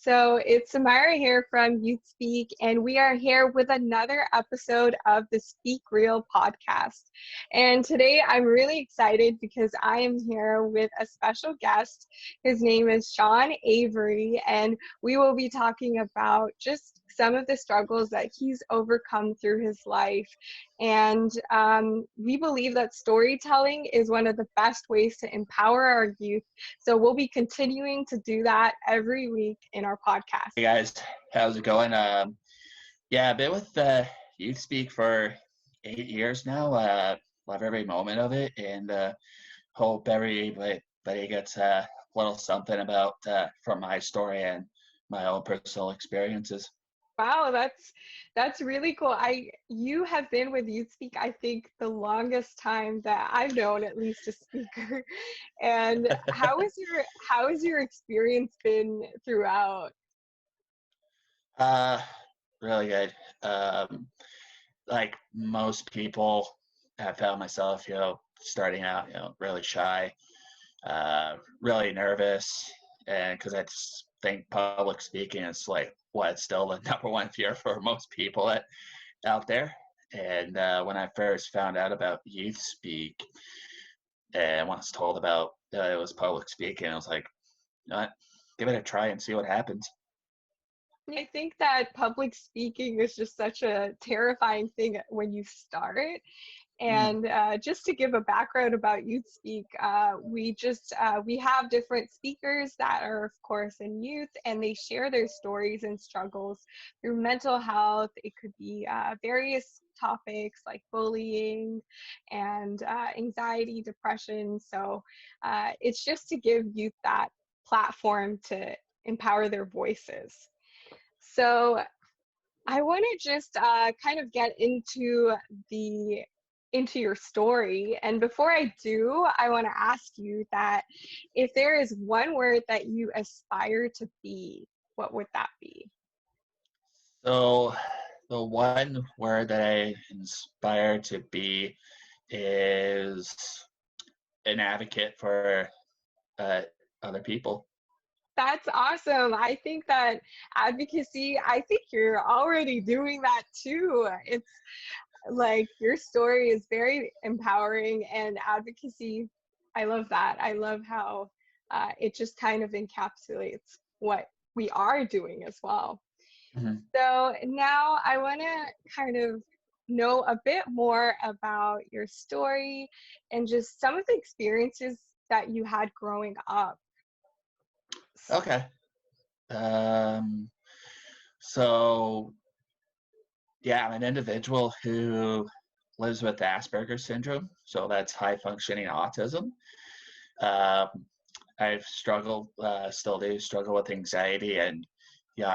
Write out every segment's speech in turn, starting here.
So it's Samara here from Youth Speak, and we are here with another episode of the Speak Real podcast. And today I'm really excited because I am here with a special guest. His name is Shawn Avery, and we will be talking about just some of the struggles that he's overcome through his life. And we believe that storytelling is one of the best ways to empower our youth. So we'll be continuing to do that every week in our podcast. Hey guys, how's it going? I've been with Youth Speak for 8 years now. Love every moment of it, and hope everybody gets a little something about from my story and my own personal experiences. Wow, that's really cool. You have been with Youth Speak, I think, the longest time that I've known at least a speaker. And how has your experience been throughout? Really good. Like most people, I found myself, starting out, really shy, really nervous, and because I just think public speaking is like what's still the number one fear for most people out there. And when I first found out about Youth Speak and was told about it was public speaking, I was like, you know what, give it a try and see what happens. I think that public speaking is just such a terrifying thing when you start. Mm. And just to give a background about Youth Speak, we have different speakers that are, of course, in youth, and they share their stories and struggles through mental health. It could be various topics like bullying and anxiety, depression. So it's just to give youth that platform to empower their voices. So I want to just kind of get into your story. And before I do, I want to ask you that if there is one word that you aspire to be, what would that be? So the one word that I inspire to be is an advocate for other people. That's awesome. I think that advocacy, I think you're already doing that too. It's like your story is very empowering, and advocacy, I love that. I love how it just kind of encapsulates what we are doing as well. Mhm. So now I want to kind of know a bit more about your story and just some of the experiences that you had growing up. Okay. Um, so I'm an individual who lives with Asperger syndrome. So that's high functioning autism. Um, I've struggled, still do struggle with anxiety and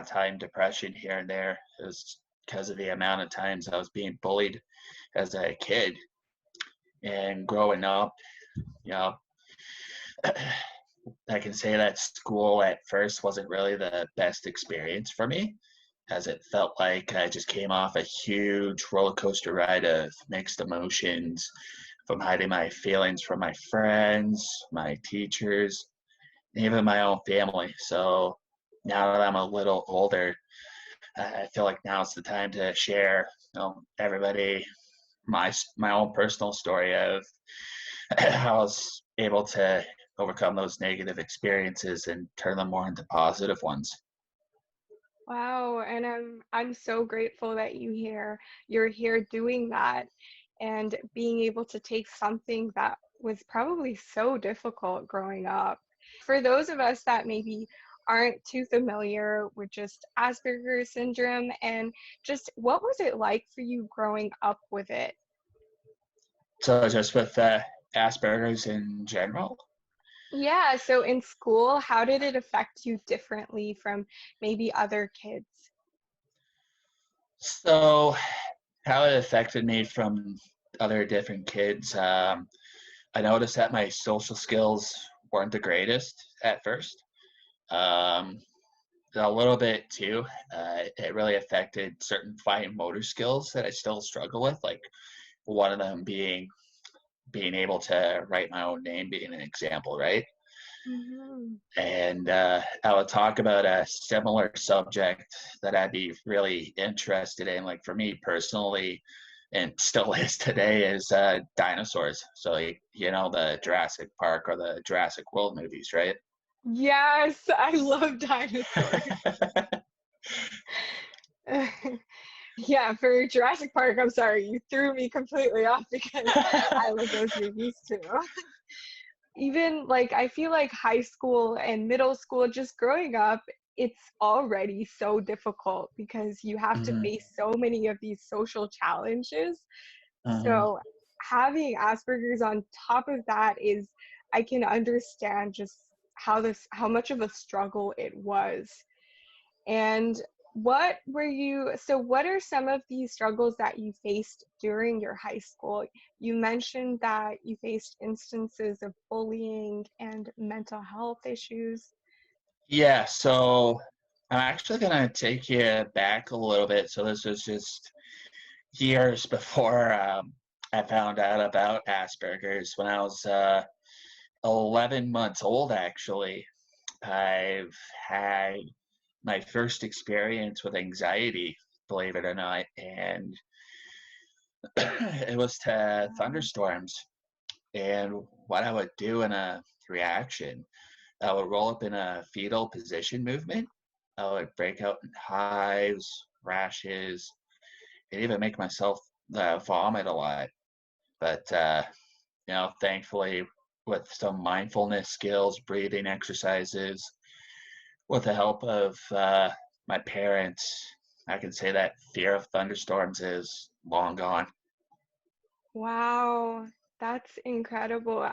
time depression here and there is because of the amount of times I was being bullied as a kid and growing up. You know, I can say that school at first wasn't really the best experience for me, as it felt like I just came off a huge roller coaster ride of mixed emotions, from hiding my feelings from my friends, my teachers, even my own family. So now that I'm a little older, I feel like now's the time to share, everybody my own personal story of how I was able to overcome those negative experiences and turn them more into positive ones. Wow, and I'm so grateful that you're here doing that and being able to take something that was probably so difficult growing up. For those of us that maybe aren't too familiar with just Asperger's syndrome, and just what was it like for you growing up with it? So just with Asperger's in general. Yeah, so in school, how did it affect you differently from maybe other kids? So how it affected me from other different kids, I noticed that my social skills weren't the greatest at first. Um, a little bit too. It really affected certain fine motor skills that I still struggle with, like one of them being able to write my own name being an example, right? Mhm. And I would talk about a similar subject that I'd be really interested in. Like for me personally, and still is today, is dinosaurs. So you know the Jurassic Park or the Jurassic World movies, right? Yes, I love dinosaurs. Yeah, for Jurassic Park, I'm sorry, you threw me completely off because I love those movies too. Even like I feel like high school and middle school, just growing up, it's already so difficult because you have to Hmm. face so many of these social challenges. Hmm. So having Asperger's on top of that is, I can understand just how much of a struggle it was. And what are some of these struggles that you faced during your high school? You mentioned that you faced instances of bullying and mental health issues. Yeah, so I'm actually gonna take you back a little bit. So this was just years before I found out about Asperger's. When I was 11 months old, actually, I've had my first experience with anxiety, believe it or not, and it was to Wow. thunderstorms. And what I would do in a reaction, I would roll up in a fetal position movement. I would break out in hives, rashes, and even make myself vomit a lot. But thankfully, with some mindfulness skills, breathing exercises, with the help of my parents, I can say that fear of thunderstorms is long gone. Wow, that's incredible.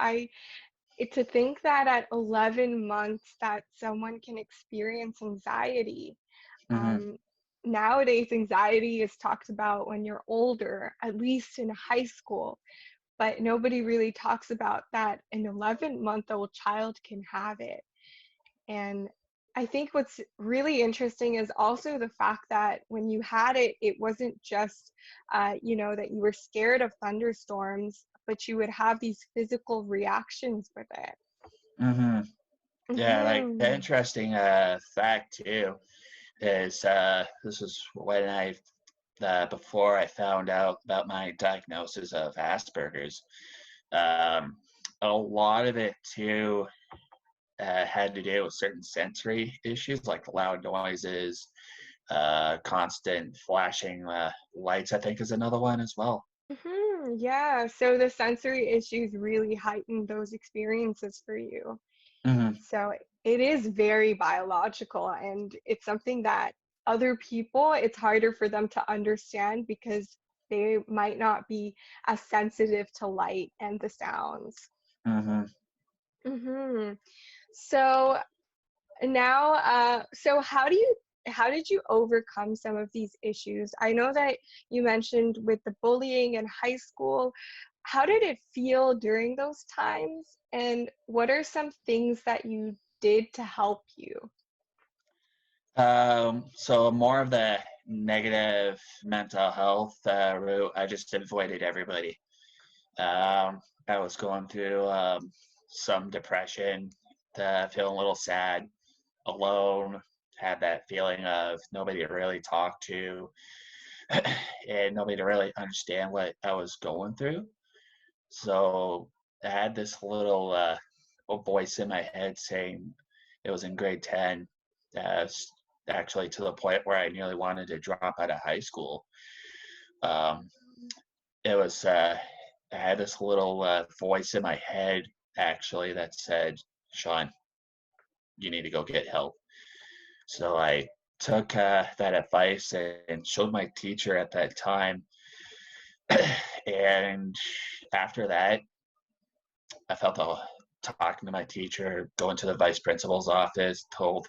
To think that at 11 months that someone can experience anxiety. Hmm. Um, Nowadays, anxiety is talked about when you're older, at least in high school, but nobody really talks about that an 11-month-old child can have it. And I think what's really interesting is also the fact that when you had it, it wasn't just, that you were scared of thunderstorms, but you would have these physical reactions with it. Hmm. Yeah, like the Hmm. interesting fact too is this is when I before I found out about my diagnosis of Asperger's. Um, a lot of it too had to do with certain sensory issues like loud noises, constant flashing lights, I think is another one as well. Yeah, so the sensory issues really heightened those experiences for you. Hmm. So it is very biological, and it's something that other people, it's harder for them to understand because they might not be as sensitive to light and the sounds. Hmm. hmm So now, how did you overcome some of these issues? I know that you mentioned with the bullying in high school. How did it feel during those times? And what are some things that you did to help you? So more of the negative mental health route, I just avoided everybody. I was going through some depression, feeling a little sad, alone, had that feeling of nobody to really talk to and nobody to really understand what I was going through. So I had this little voice in my head saying it was in grade 10, uh, actually to the point where I nearly wanted to drop out of high school. Um, it was, I had this little voice in my head actually that said, Shawn, you need to go get help. So I took that advice and showed my teacher at that time. And after that, I felt talking to my teacher, going to the vice principal's office, told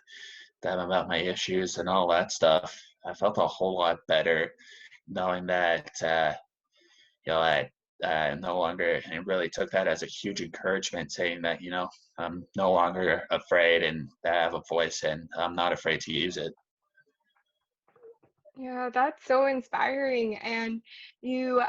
them about my issues and all that stuff. I felt a whole lot better knowing that, I no longer, and really took that as a huge encouragement, saying that, I'm no longer afraid and I have a voice and I'm not afraid to use it. Yeah, that's so inspiring. And you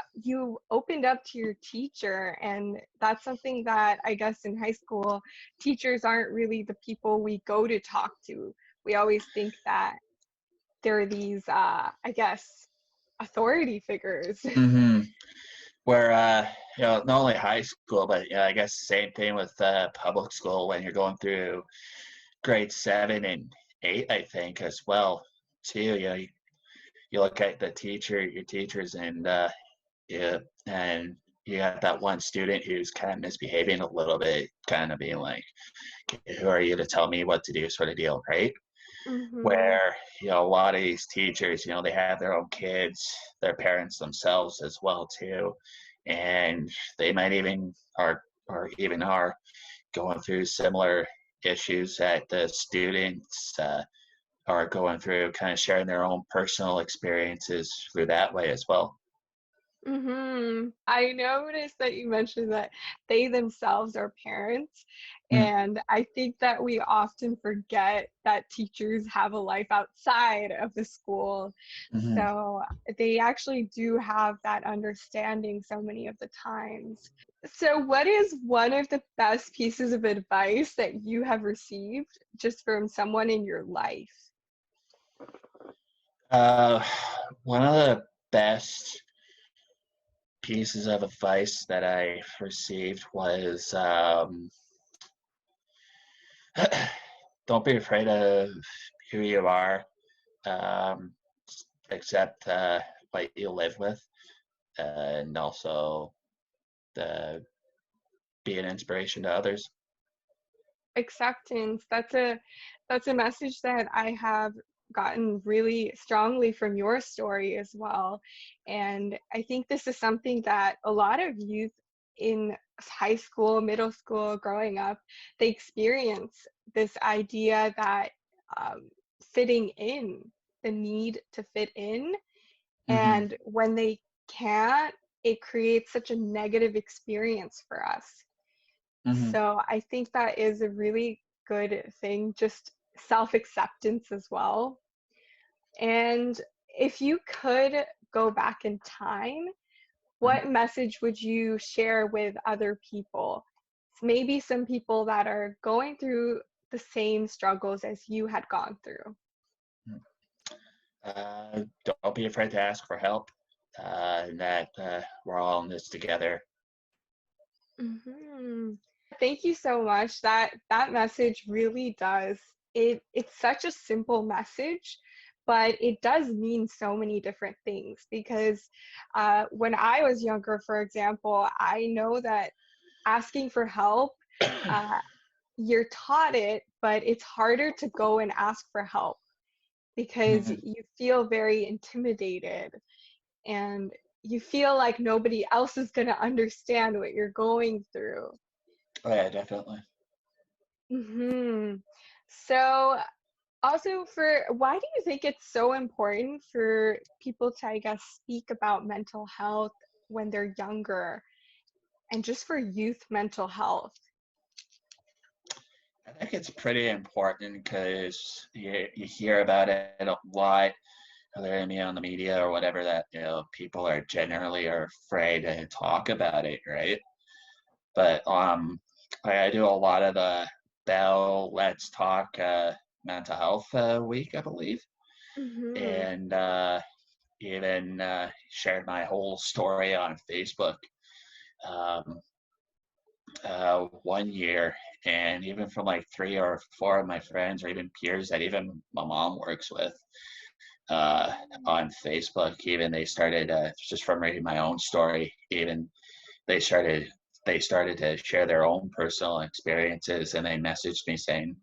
opened up to your teacher, and that's something that I guess in high school, teachers aren't really the people we go to talk to. We always think that they're these I guess authority figures. Mm-hmm. Where not only high school, but I guess same thing with public school when you're going through grade 7 and 8, I think as well too. You look at your teachers, and yeah, and you got that one student who's kind of misbehaving a little bit, kind of being like, "Who are you to tell me what to do?" sort of deal, right? Mhm. Where a lot of these teachers, they have their own kids, their parents themselves as well too, and they might even are going through similar issues that the students are going through, kind of sharing their own personal experiences through that way as well. I noticed that you mentioned that they themselves are parents, Mm-hmm. and I think that we often forget that teachers have a life outside of the school. Mm-hmm. So they actually do have that understanding so many of the times. So, what is one of the best pieces of advice that you have received just from someone in your life? Uh, One of the best pieces of advice that I received was don't be afraid of who you are, um, accept what you live with, and also the, be an inspiration to others. Acceptance. That's a message that I have gotten really strongly from your story as well. And I think this is something that a lot of youth in high school, middle school, growing up, they experience this idea that um, fitting in, the need to fit in, Mm-hmm. and when they can't, it creates such a negative experience for us. Mm-hmm. So I think that is a really good thing, just self-acceptance as well. And if you could go back in time, Mm-hmm. what message would you share with other people? Maybe some people that are going through the same struggles as you had gone through. Don't be afraid to ask for help. And that we're all in this together. Hmm. Thank you so much. That message really does. It's such a simple message, but it does mean so many different things because when I was younger, for example, I know that asking for help, uh, you're taught it, but it's harder to go and ask for help because Mm-hmm. you feel very intimidated and you feel like nobody else is going to understand what you're going through. Oh yeah, definitely. Hmm. So, also for why do you think it's so important for people to, I guess, speak about mental health when they're younger and just for youth mental health? I think it's pretty important because you hear about it a lot, whether it be on the media or whatever, that people are generally are afraid to talk about it, right? But I do a lot of the Bell Let's Talk mental health week, I believe, Hmm. and even shared my whole story on Facebook um, one year, and even from like 3 or 4 of my friends, or even peers that even my mom works with, uh, on Facebook. Even they started just from reading my own story. Even they started they started to share their own personal experiences, and they messaged me saying,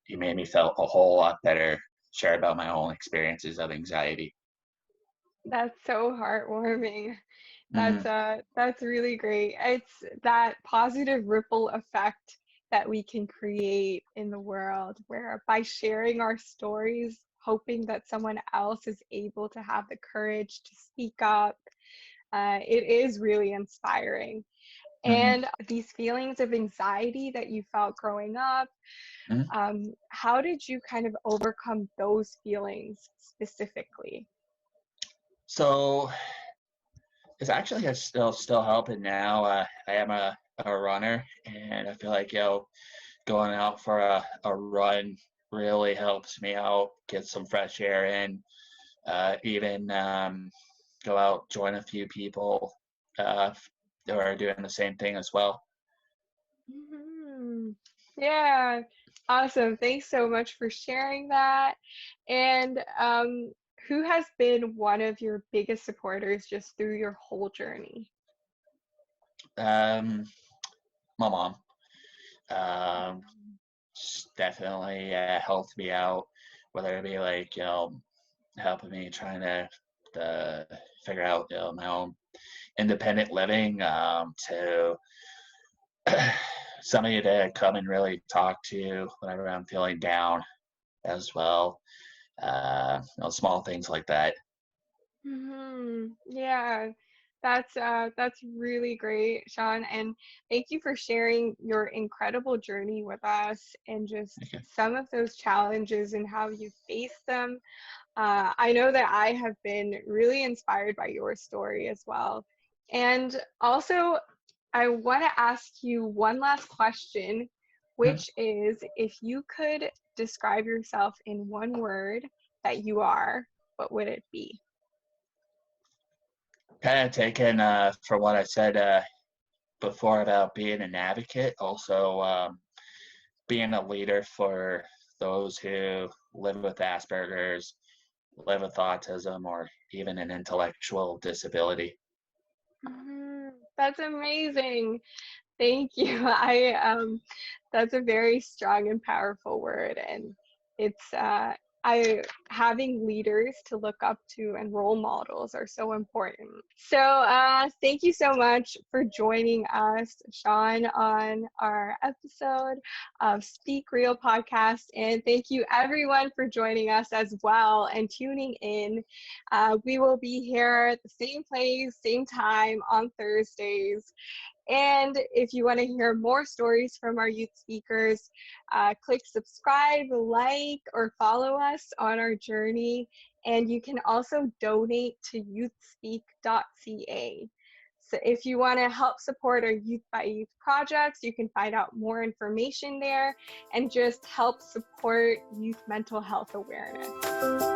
"You made me feel a whole lot better." Share about my own experiences of anxiety. That's so heartwarming. Mm-hmm. That's really great. It's that positive ripple effect that we can create in the world where by sharing our stories, hoping that someone else is able to have the courage to speak up, it is really inspiring. Mm-hmm. And these feelings of anxiety that you felt growing up, how did you kind of overcome those feelings specifically? So it's actually still helping now. I am a runner, and I feel like going out for a run really helps me out, get some fresh air in, even go out, join a few people uh, who are doing the same thing as well. Mhm. Yeah, awesome. Thanks so much for sharing that. And who has been one of your biggest supporters just through your whole journey? Um, my mom definitely helped me out, whether it be like helping me trying to figure out my own independent living, to somebody to come and really talk to whenever I'm feeling down as well. Small things like that. Yeah, that's really great, Sean, and thank you for sharing your incredible journey with us and just Okay. some of those challenges and how you faced them. I know that I have been really inspired by your story as well. And also, I want to ask you one last question, which is if you could describe yourself in one word that you are, what would it be? Kind of taken from what I said before about being an advocate, also being a leader for those who live with Asperger's, live with autism, or even an intellectual disability. That's amazing. Thank you. That's a very strong and powerful word, and it's I having leaders to look up to and role models are so important. So thank you so much for joining us, Sean, on our episode of Speak Real podcast, and thank you everyone for joining us as well and tuning in. We will be here at the same place, same time on Thursdays. And if you want to hear more stories from our youth speakers, click subscribe, like, or follow us on our journey. And you can also donate to youthspeak.ca. So if you want to help support our Youth by Youth projects, you can find out more information there and just help support youth mental health awareness.